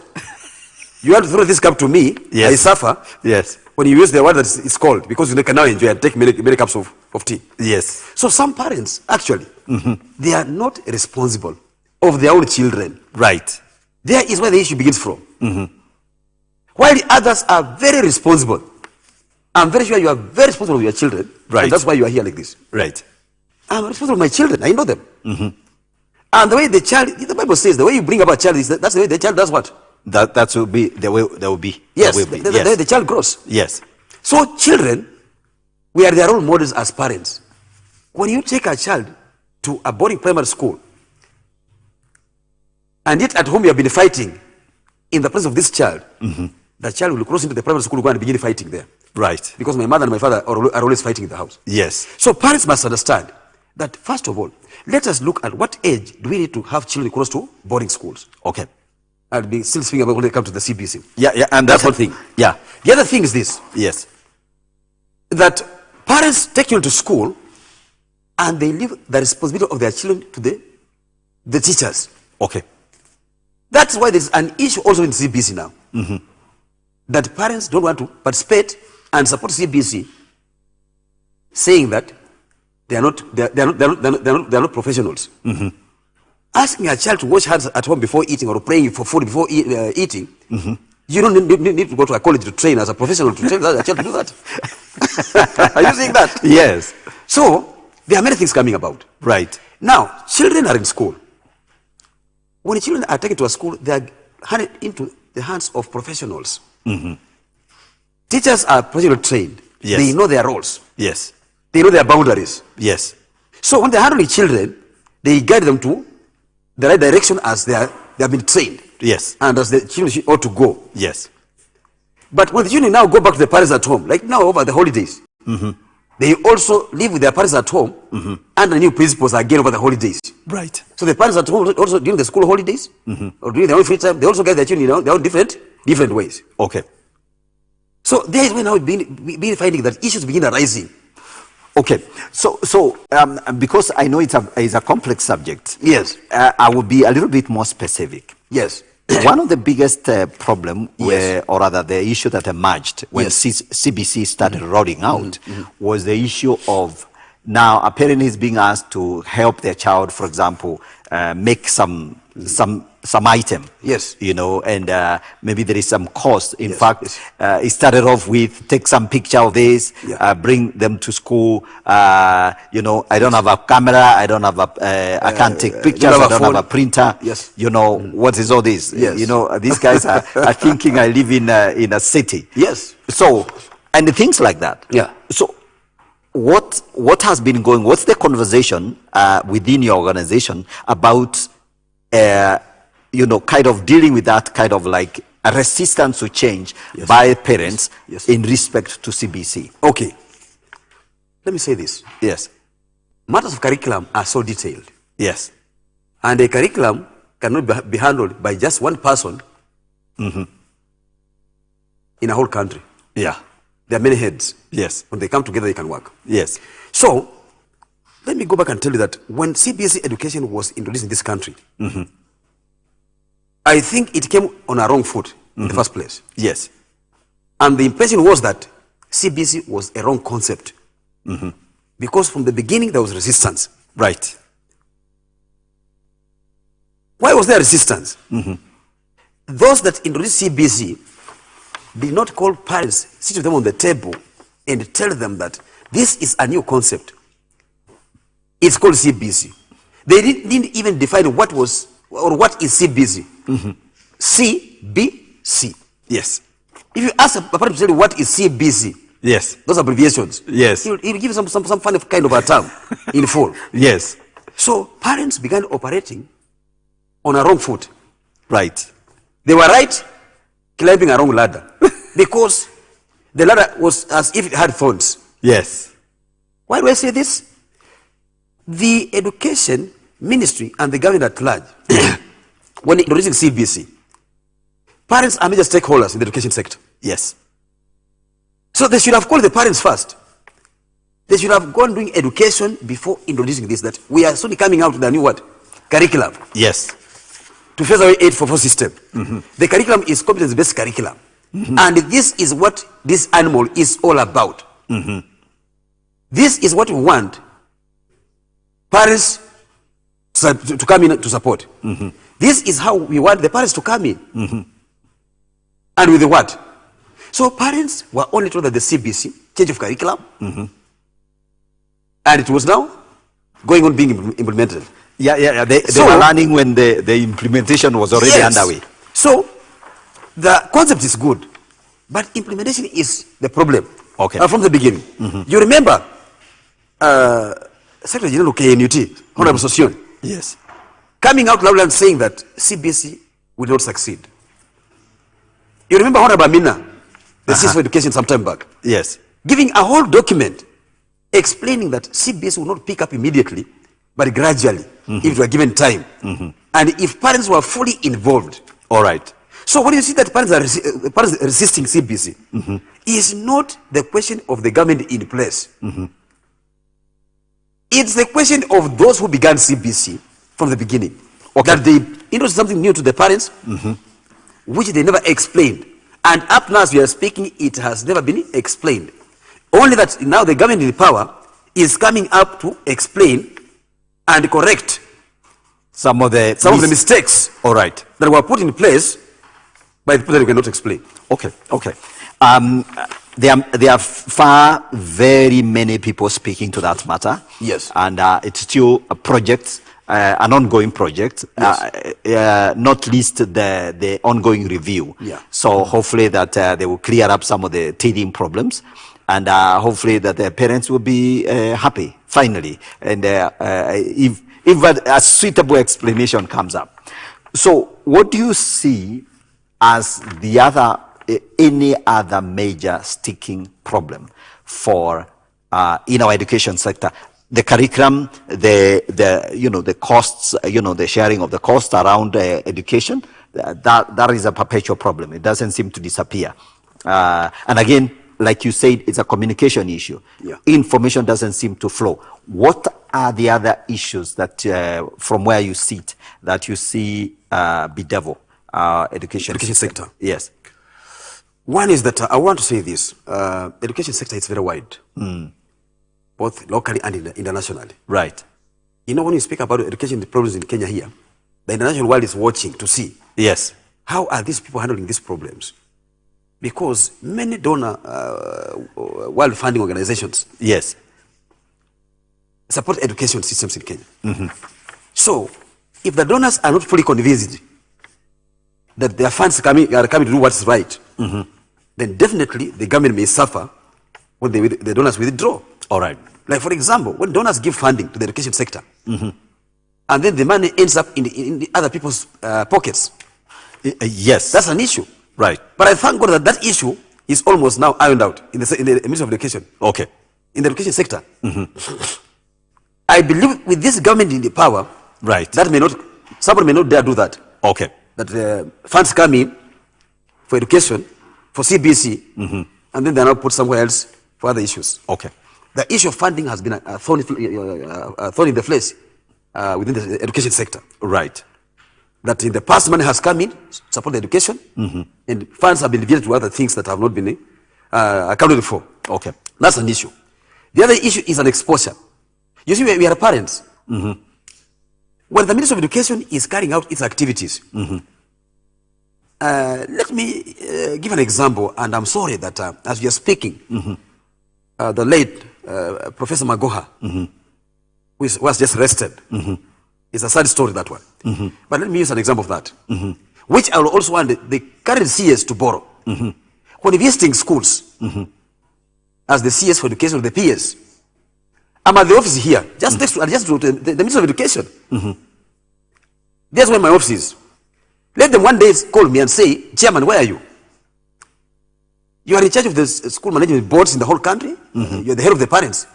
You want to throw this cup to me, Yes. I suffer. Yes. When you use the word that it's cold, because you can now enjoy and take many cups of tea. Yes. So some parents, actually, they are not responsible of their own children. Right. There is where the issue begins from. While the others are very responsible. I'm very sure you are very responsible of your children. Right. And that's why you are here like this. Right. I'm responsible of my children. I know them. And the way the child, the Bible says, the way you bring up a child, that's the way the child does what? That will be the way that will be. Yes, that will be. the way the child grows. Yes. So children, we are their role models as parents. When you take a child to a boarding primary school, and yet at home you have been fighting in the presence of this child, the child will cross into the primary school and begin fighting there. Right. Because my mother and my father are always fighting in the house. Yes. So parents must understand that, first of all, let us look at what age do we need to have children cross to boarding schools. Okay. I'll be still speaking about when they come to the CBC. Yeah, and That's one thing. Yeah. The other thing is this. Yes. That parents take children to school and they leave the responsibility of their children to the teachers. Okay. That's why there's an issue also in CBC now. That parents don't want to participate and support CBC, saying that they are not professionals. Asking a child to wash hands at home before eating or praying for food before eating, you don't need to go to a college to train as a professional to train a child to do that. Are you seeing that? Yes. So there are many things coming about. Right. Now, children are in school. When children are taken to a school, they are handed into the hands of professionals. Teachers are professionally trained. Yes. They know their roles. Yes. They know their boundaries. Yes. So when they handle the children, they guide them to the right direction as they have been trained. Yes. And as the children ought to go. Yes. But when the children now go back to the parents at home, like now over the holidays, they also live with their parents at home under new principles again over the holidays. Right. So the parents at home also during the school holidays or during their own free time, they also guide their children in their own different ways. Okay. So there is when now we finding that issues begin arising. Okay. So because I know it's a complex subject. Yes. I will be a little bit more specific. Yes. One of the biggest problem, Yes. or rather the issue that emerged when Yes. CBC started rolling out was the issue of now a parent is being asked to help their child, for example, make some item. Yes. You know, and maybe there is some cost. In Yes, fact, yes. it started off with take some picture of this, Yeah. bring them to school. You know, I don't have a camera, I don't have I can't take pictures, have a I don't phone. have a printer. Yes. You know, what is all this? Yes. You know, these guys are thinking I live in a city. Yes. So, and things like that. Yeah. So, what has been going? What's the conversation within your organization about, you know, kind of dealing with that kind of like a resistance to change by parents in respect to CBC? Okay. Let me say this. Yes. Matters of curriculum are so detailed. Yes. And a curriculum cannot be handled by just one person in a whole country. Yeah. There are many heads. Yes. When they come together, they can work. Yes. So, let me go back and tell you that when CBSE education was introduced in this country, I think it came on a wrong foot in the first place. Yes. And the impression was that CBSE was a wrong concept. Because from the beginning, there was resistance. Right. Why was there resistance? Those that introduced CBSE did not call parents, sit with them on the table and tell them that this is a new concept. It's called CBSE. They didn't even define what is CBSE. CBC. Yes. If you ask a parent to tell you what is CBC, Yes. those abbreviations, Yes. he'll give some funny kind of a term in full. Yes. So parents began operating on a wrong foot. Right. They were right, climbing a wrong ladder. Because the ladder was as if it had thorns. Yes. Why do I say this? The education ministry and the government at large, when introducing CBC, parents are major stakeholders in the education sector. Yes. So they should have called the parents first. They should have gone doing education before introducing this, that we are soon coming out with a new what? Curriculum. Yes. To phase away 844 system. The curriculum is competence-based curriculum. And this is what this animal is all about. This is what we want parents to come in to support. This is how we want the parents to come in. And with the what? So parents were only told that the CBC, change of curriculum, and it was now going on being implemented. They were learning when the implementation was already underway. So the concept is good, but implementation is the problem. Okay. From the beginning. You remember Secretary General KNUT, Honorable Sosion, yes, coming out loud and saying that CBC will not succeed. You remember Honorable Amina, the CS for Education some time back? Yes. Giving a whole document explaining that CBS will not pick up immediately, but gradually, if we are given time. And if parents were fully involved. All right. So when you see that parents are resisting CBC, is not the question of the government in place. It's the question of those who began CBC from the beginning. That they introduced something new to the parents, which they never explained. And up now as we are speaking, it has never been explained. Only that now the government in power is coming up to explain and correct some of the mistakes. All right. That were put in place by the people that we cannot explain. Okay. There are far very many people speaking to that matter. Yes. And it's still a project, an ongoing project. Yes. Not least the ongoing review. Yeah. So hopefully that they will clear up some of the teething problems, and hopefully that the parents will be happy finally. And if a suitable explanation comes up. So what do you see as the other, any other major sticking problem for in our education sector? The curriculum, the costs, the sharing of the cost around education, that is a perpetual problem. It doesn't seem to disappear. And again, like you said, it's a communication issue. Yeah. Information doesn't seem to flow. What are the other issues that, from where you sit, that you see bedevil education sector? Yes. One is that I want to say this. Education sector is very wide, both locally and internationally. Right. You know, when you speak about education problems in Kenya here, the international world is watching to see. Yes. How are these people handling these problems? Because many donor world funding organizations, yes, support education systems in Kenya. So, if the donors are not fully convinced that their funds are coming to do what's right, then definitely the government may suffer when the donors withdraw. All right. Like, for example, when donors give funding to the education sector, and then the money ends up in the other people's pockets. Yes. That's an issue. Right. But I thank God that that issue is almost now ironed out in the Ministry of Education. Okay. In the education sector. I believe with this government in the power, right, that somebody may not dare do that. Okay. That funds come in for education, for CBC, and then they're now put somewhere else for other issues. Okay. The issue of funding has been a thorn in the flesh within the education sector. Right. That in the past, money has come in to support the education, and funds have been diverted to other things that have not been accounted for. Okay. That's an issue. The other issue is an exposure. You see, we are parents. When the Ministry of Education is carrying out its activities, let me give an example, and I'm sorry that as we are speaking, the late Professor Magoha, who was just arrested, it's a sad story, that one. But let me use an example of that, which I will also want the current CS to borrow. When visiting schools, as the CS for Education, the PS, I'm at the office here, just next to the Ministry of Education. That's where my office is. Let them one day call me and say, Chairman, where are you? You are in charge of the school management boards in the whole country. You're the head of the parents.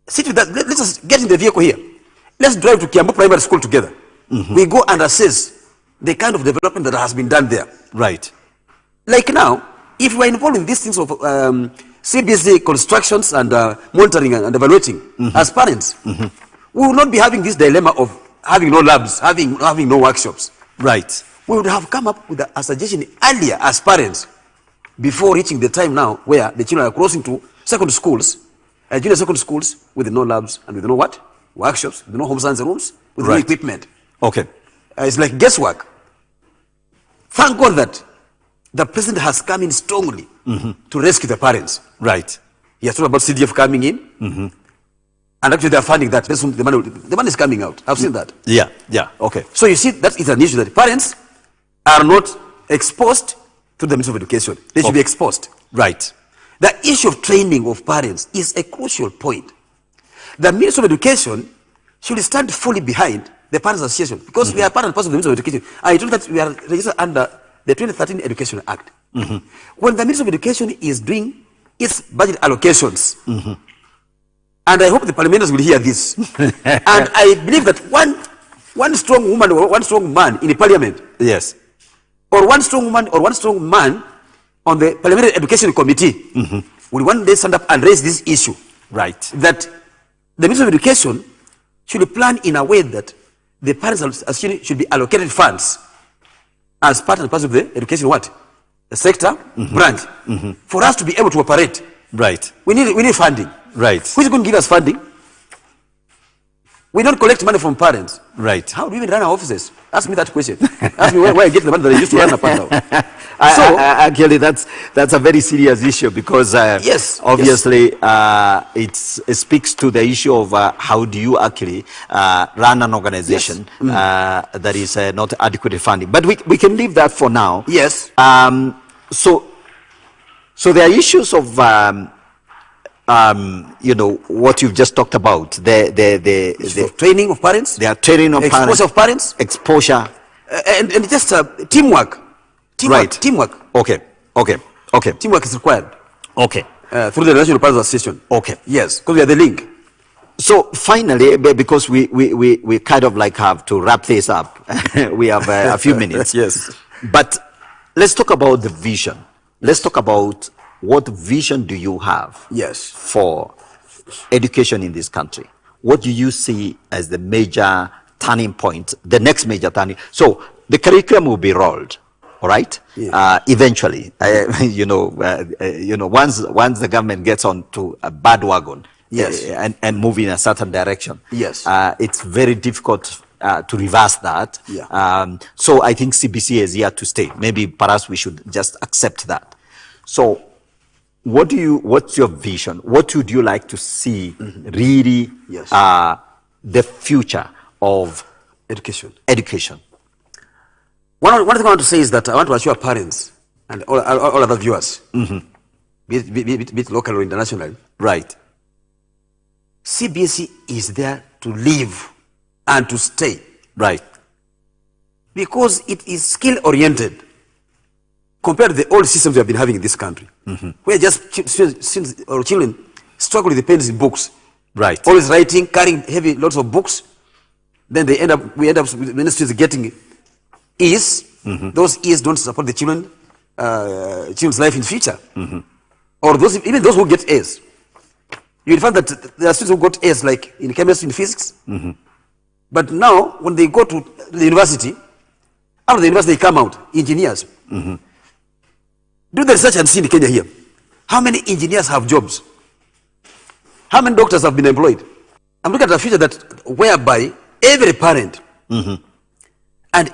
Sit with that. Let's just get in the vehicle here. Let's drive to Kiambu Primary School together. We go and assess the kind of development that has been done there. Right. Like now, if we are involved in these things of CBSE constructions and monitoring and evaluating as parents, we will not be having this dilemma of having no labs, having no workshops. Right. We would have come up with a suggestion earlier as parents before reaching the time now where the children are crossing to secondary schools, junior secondary schools with no labs and with no what? Workshops, with no home science rooms, with no equipment. Okay. It's like guesswork. Thank God that the president has come in strongly to rescue the parents. Right. He has talked about CDF coming in, and actually they are funding that. The money is coming out. I've seen that. Yeah, yeah, okay. So you see, that is an issue that parents are not exposed to the Ministry of Education. They should be exposed. Right. The issue of training of parents is a crucial point. The Ministry of Education should stand fully behind the Parents Association because we are part and parcel of the Ministry of Education. I told that we are registered under the 2013 Education Act. When the Ministry of Education is doing its budget allocations, and I hope the parliamentarians will hear this, and I believe that one strong woman or one strong man in the parliament, yes, or one strong woman or one strong man on the Parliamentary Education Committee will one day stand up and raise this issue. Right. That the Ministry of Education should plan in a way that the Parents Association should be allocated funds as part and parcel of the education the sector branch for us to be able to operate. Right. We need funding. Right. Who is going to give us funding? We don't collect money from parents. Right. How do we even run our offices? Ask me that question. Ask me where I get the money that I used to run a part now. Actually, that's a very serious issue because obviously it speaks to the issue of how do you actually run an organization that is not adequately funding. But we can leave that for now. Yes. So there are issues of you know what you've just talked about. The training of parents. They are training of parents. Exposure of parents. Exposure. And just teamwork. Right. Teamwork. Okay. Teamwork is required. Okay. Through the National Parents Association. Okay. Yes, because we are the link. So finally, because we kind of like have to wrap this up, we have a few minutes. Yes. But let's talk about the vision. Let's talk about what vision do you have for education in this country? What do you see as the major turning point, the next major turning? So the curriculum will be rolled, all right? Yeah. Eventually, you know, once the government gets on to a bad wagon, and move in a certain direction, it's very difficult to reverse that. Yeah. So I think CBC is here to stay. Maybe perhaps we should just accept that. So what's your vision? What would you like to see really the future of education? One thing I want to say is that I want to assure parents and all other viewers, be it local or international, right? CBSE is there to live and to stay, right? Because it is skill-oriented compared to the old systems we have been having in this country, where just children struggle with the pens in books, right? Always writing, carrying heavy loads of books. Then we end up with ministries getting E's. Those E's don't support the children's life in future, or even those who get A's. You'll find that there are students who got A's like in chemistry and physics, but now when they go to the university, after the university they come out engineers. Do the research and see in Kenya here. How many engineers have jobs? How many doctors have been employed? I'm looking at a future that whereby every parent and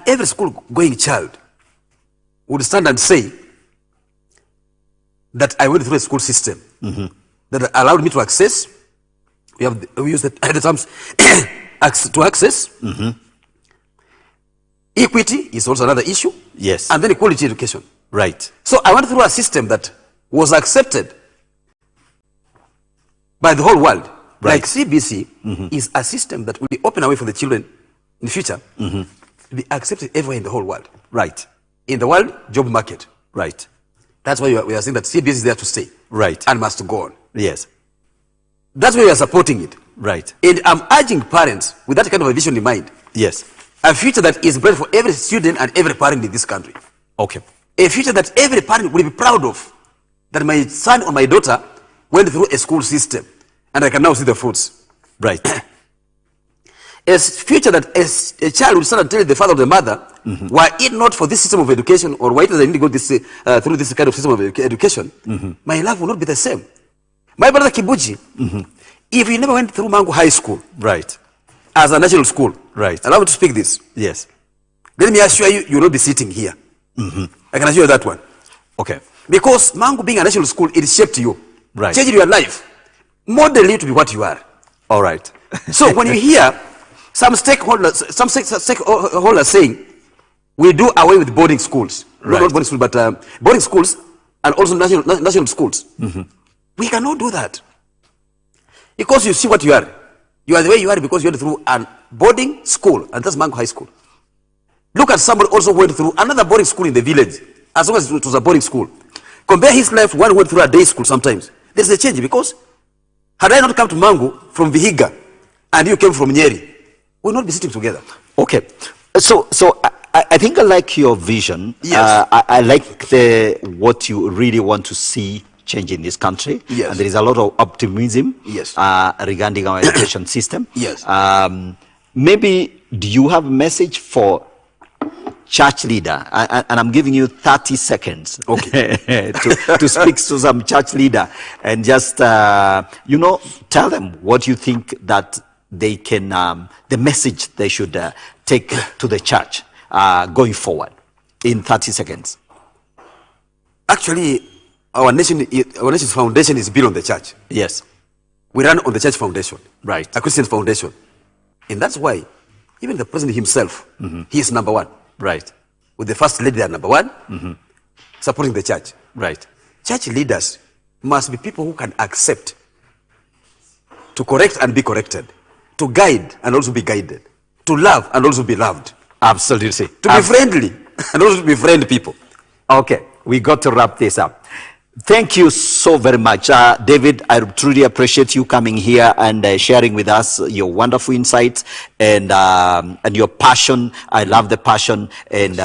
every school-going child would stand and say that I went through a school system that allowed me to access. We use the terms to access. Equity is also another issue. Yes. And then quality education. Right. So I went through a system that was accepted by the whole world. Right. Like CBC is a system that will be open away for the children in the future to be accepted everywhere in the whole world. Right. In the world job market. Right. That's why we are saying that CBC is there to stay. Right. And must go on. Yes. That's why we are supporting it. Right. And I'm urging parents with that kind of a vision in mind. Yes. A future that is bright for every student and every parent in this country. Okay. A future that every parent will be proud of. That my son or my daughter went through a school system and I can now see the fruits. Right. A future that as a child will start to tell the father or the mother, were it not for this system of education, or why did I need to go this, through this kind of system of education, my life will not be the same. My brother Kibuji, if you never went through Mangu High School, right, as a national school, right, allow me to speak this. Yes. Let me assure you, you will not be sitting here. I can assure you that one. Okay. Because Mangu being a national school, it shaped you, right, changed your life, modeled you to be what you are. All right. So when you hear some stakeholders saying, we do away with boarding schools, not boarding schools, but boarding schools and also national schools. We cannot do that. Because you see what you are. You are the way you are because you went through a boarding school, and that's Mangu High School. Look at somebody also went through another boarding school in the village, as long as it was a boarding school. Compare his life, one went through a day school sometimes. There's a change, because had I not come to Mangu from Vihiga, and you came from Nyeri, we'll not be sitting together. Okay. So I think I like your vision. Yes. I like what you really want to see change in this country. Yes. And there is a lot of optimism. Yes. Regarding our education system. Yes. Maybe do you have a message for church leader? And I'm giving you 30 seconds, okay, to speak to some church leader and just tell them what you think that they can, the message they should take to the church going forward in 30 seconds. Actually, our nation's foundation is built on the church. Yes. We run on the church foundation. Right. A Christian foundation. And that's why even the president himself, he is number one. Right. With the first lady, they are number one, supporting the church. Right. Church leaders must be people who can accept, to correct and be corrected, to guide and also be guided, to love and also be loved. Absolutely. To be friendly and also to befriend people. Okay, we got to wrap this up. Thank you so very much. David, I truly appreciate you coming here and sharing with us your wonderful insights and your passion. I love the passion, and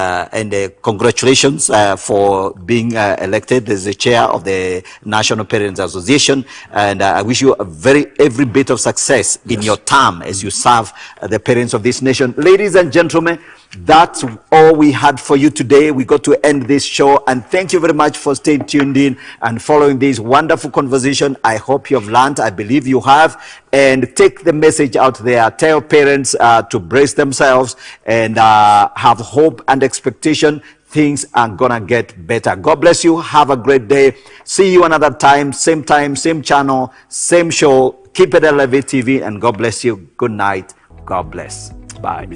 congratulations for being elected as the chair of the National Parents Association. And I wish you every bit of success in your term as you serve the parents of this nation. Ladies and gentlemen, that's all we had for you today. We got to end this show, and thank you very much for staying tuned in and following this wonderful conversation. I hope you have learned. I believe you have. And take the message out there. Tell parents to brace themselves and have hope and expectation. Things are gonna get better. God bless you. Have a great day. See you another time, same channel, same show. Keep it Elevate TV, and God bless you. Good night. God bless. Bye.